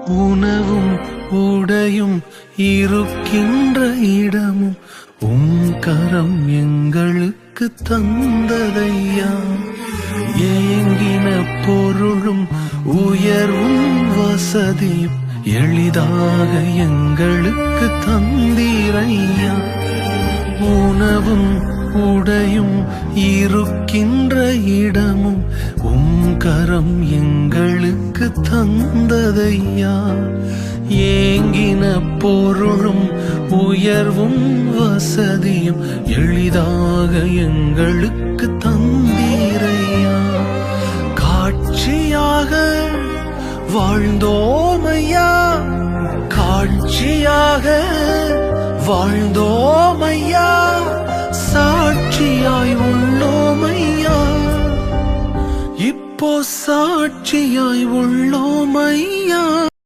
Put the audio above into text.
உணவும் உடையும் இருக்கின்ற இடமும் கரம் எங்களுக்கு தந்ததையா. ஏங்கின பொருளும் உயர்வும் வசதியும் எளிதாக எங்களுக்கு தந்தீரையா. உணவும் உடையும் இருக்கின்ற இடமும் கரம் எங்களுக்கு தந்ததையா. ஏங்கின பொருளும் உயர்வும் வசதியும் எளிதாக எங்களுக்கு தந்தீரையா. காட்சியாக வாழ்ந்தோமையா, காட்சியாக வாழ்ந்தோமையா, சாட்சியாய் உள்ளோமையா, இப்போ சாட்சியாய் உள்ள